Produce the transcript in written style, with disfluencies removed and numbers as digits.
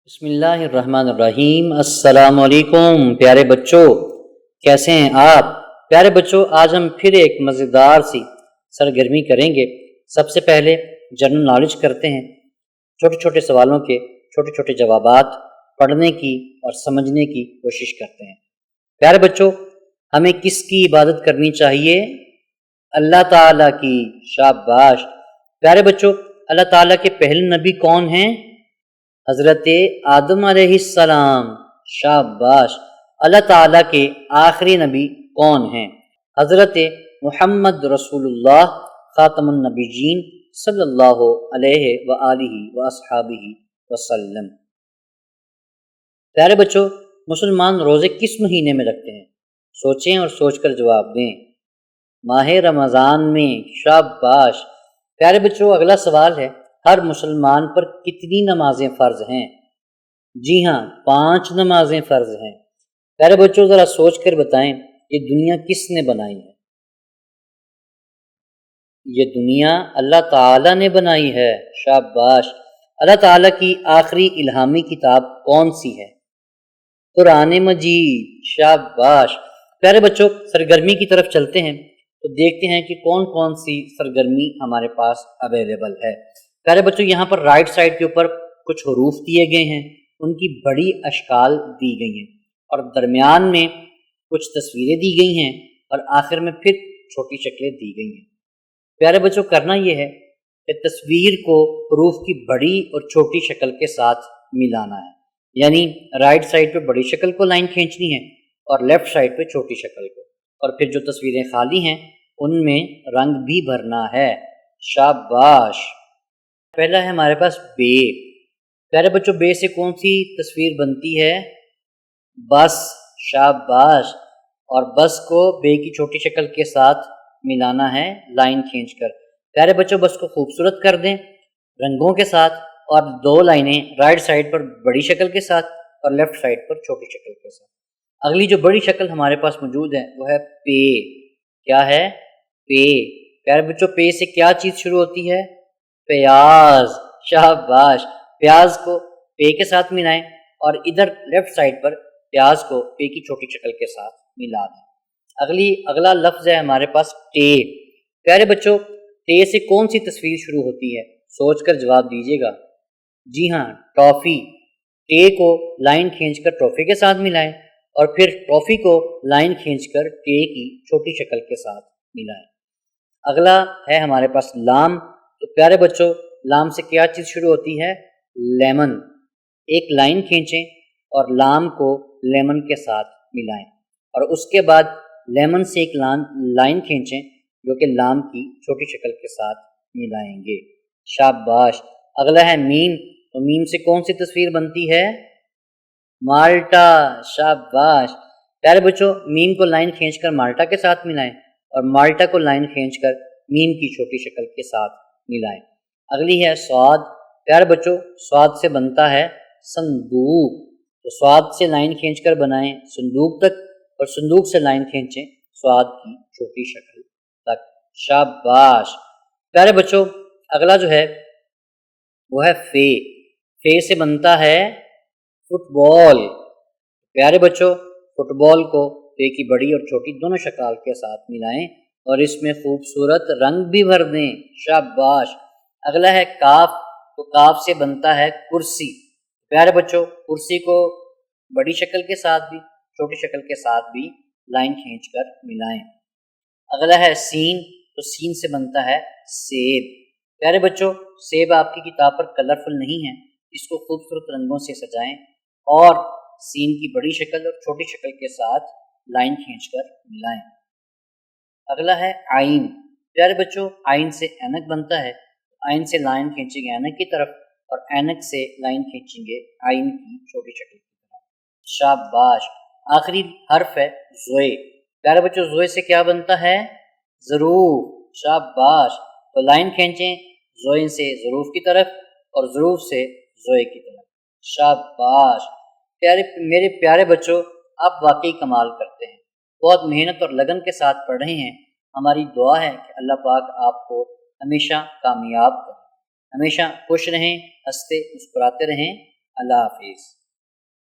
بسم اللہ الرحمن الرحیم۔ السلام علیکم پیارے بچوں، کیسے ہیں آپ؟ پیارے بچوں، آج ہم پھر ایک مزیدار سی سرگرمی کریں گے۔ سب سے پہلے جنرل نالج کرتے ہیں، چھوٹے چھوٹے سوالوں کے چھوٹے چھوٹے جوابات پڑھنے کی اور سمجھنے کی کوشش کرتے ہیں۔ پیارے بچوں، ہمیں کس کی عبادت کرنی چاہیے؟ اللہ تعالیٰ کی۔ شاباش۔ پیارے بچوں، اللہ تعالیٰ کے پہلے نبی کون ہیں؟ حضرت آدم علیہ السلام۔ شاباش۔ اللہ تعالیٰ کے آخری نبی کون ہیں؟ حضرت محمد رسول اللہ خاتم النبیین صلی اللہ علیہ وآلہ واصحابہ وسلم۔ پیارے بچوں، مسلمان روزے کس مہینے میں رکھتے ہیں؟ سوچیں اور سوچ کر جواب دیں۔ ماہ رمضان میں۔ شاباش۔ پیارے بچوں، اگلا سوال ہے، ہر مسلمان پر کتنی نمازیں فرض ہیں؟ جی ہاں، 5 نمازیں فرض ہیں۔ پیارے بچوں، ذرا سوچ کر بتائیں، یہ دنیا کس نے بنائی ہے؟ یہ دنیا اللہ تعالیٰ نے بنائی ہے۔ شاباش۔ اللہ تعالیٰ کی آخری الہامی کتاب کون سی ہے؟ قرآن مجید۔ شاباش۔ پیارے بچوں، سرگرمی کی طرف چلتے ہیں تو دیکھتے ہیں کہ کون کون سی سرگرمی ہمارے پاس اویلیبل ہے۔ پیارے بچوں، یہاں پر رائٹ سائڈ کے اوپر کچھ حروف دیے گئے ہیں، ان کی بڑی اشکال دی گئی ہیں، اور درمیان میں کچھ تصویریں دی گئی ہیں، اور آخر میں پھر چھوٹی شکلیں دی گئی ہیں۔ پیارے بچوں، کرنا یہ ہے کہ تصویر کو حروف کی بڑی اور چھوٹی شکل کے ساتھ ملانا ہے، یعنی رائٹ سائڈ پہ بڑی شکل کو لائن کھینچنی ہے اور لیفٹ سائڈ پہ چھوٹی شکل کو، اور پھر جو تصویریں خالی ہیں ان میں رنگ بھی بھرنا ہے۔ شاباش۔ پہلا ہے ہمارے پاس بے۔ پیارے بچوں، بے سے کون سی تصویر بنتی ہے؟ بس۔ شاباش۔ اور بس کو بے کی چھوٹی شکل کے ساتھ ملانا ہے لائن کھینچ کر۔ پیارے بچوں، بس کو خوبصورت کر دیں رنگوں کے ساتھ، اور 2 لائنیں رائٹ سائڈ پر بڑی شکل کے ساتھ اور لیفٹ سائڈ پر چھوٹی شکل کے ساتھ۔ اگلی جو بڑی شکل ہمارے پاس موجود ہے وہ ہے پے۔ کیا ہے؟ پے۔ پیارے بچوں، پے سے کیا چیز شروع ہوتی ہے؟ پیاز۔ شاباش۔ پیاز کو پے کے ساتھ ملائیں، اور ادھر لیفٹ سائڈ پر پیاز کو پے کی چھوٹی شکل کے ساتھ ملا دیں۔ اگلا لفظ ہے ہمارے پاس ٹے۔ پیارے بچوں، ٹے سے کون سی تصویر شروع ہوتی ہے؟ سوچ کر جواب دیجیے گا۔ جی ہاں، ٹافی۔ ٹے کو لائن کھینچ کر ٹافی کے ساتھ ملائیں، اور پھر ٹافی کو لائن کھینچ کر ٹے کی چھوٹی شکل کے ساتھ ملائیں۔ اگلا ہے ہمارے پاس لام۔ تو پیارے بچوں، لام سے کیا چیز شروع ہوتی ہے؟ لیمن۔ ایک لائن کھینچیں اور لام کو لیمن کے ساتھ ملائیں، اور اس کے بعد لیمن سے ایک لائن کھینچیں جو کہ لام کی چھوٹی شکل کے ساتھ ملائیں گے۔ شاباش۔ اگلا ہے میم۔ تو میم سے کون سی تصویر بنتی ہے؟ مالٹا۔ شاباش۔ پیارے بچوں، میم کو لائن کھینچ کر مالٹا کے ساتھ ملائیں، اور مالٹا کو لائن کھینچ کر میم کی چھوٹی شکل کے ساتھ ملائیں۔ اگلی ہے سواد۔ پیارے بچوں، سواد سے بنتا ہے صندوق۔ تو سواد سے لائن کھینچ کر بنائیں صندوق تک، اور صندوق سے لائن کھینچیں سواد کی چھوٹی شکل تک۔ شاباش۔ پیارے بچوں، اگلا جو ہے وہ ہے فے۔ فے سے بنتا ہے فٹ بال۔ پیارے بچوں، فٹ بال کو فے کی بڑی اور چھوٹی دونوں شکل کے ساتھ ملائیں، اور اس میں خوبصورت رنگ بھی بھر دیں۔ شاباش۔ اگلا ہے کاف۔ تو کاف سے بنتا ہے کرسی۔ پیارے بچوں، کرسی کو بڑی شکل کے ساتھ بھی چھوٹی شکل کے ساتھ بھی لائن کھینچ کر ملائیں۔ اگلا ہے سین۔ تو سین سے بنتا ہے سیب۔ پیارے بچوں، سیب آپ کی کتاب پر کلرفل نہیں ہے، اس کو خوبصورت رنگوں سے سجائیں، اور سین کی بڑی شکل اور چھوٹی شکل کے ساتھ لائن کھینچ کر ملائیں۔ اگلا ہے آئین۔ پیارے بچوں، آئین سے اینک بنتا ہے۔ آئین سے لائن کھینچیں گے اینک کی طرف، اور اینک سے لائن کھینچیں گے آئین کی چھوٹی شکل کی طرف۔ شاباش۔ آخری حرف ہے زوئے۔ پیارے بچوں، زوئے سے کیا بنتا ہے؟ ظروف۔ شاباش۔ تو لائن کھینچیں زوئے سے ظروف کی طرف، اور ظروف سے زوئے کی طرف۔ شاباش۔ میرے پیارے بچوں، آپ واقعی کمال کرتے ہیں، بہت محنت اور لگن کے ساتھ پڑھ رہے ہیں۔ ہماری دعا ہے کہ اللہ پاک آپ کو ہمیشہ کامیاب کریں، ہمیشہ خوش رہیں، ہنستے مسکراتے رہیں۔ اللہ حافظ.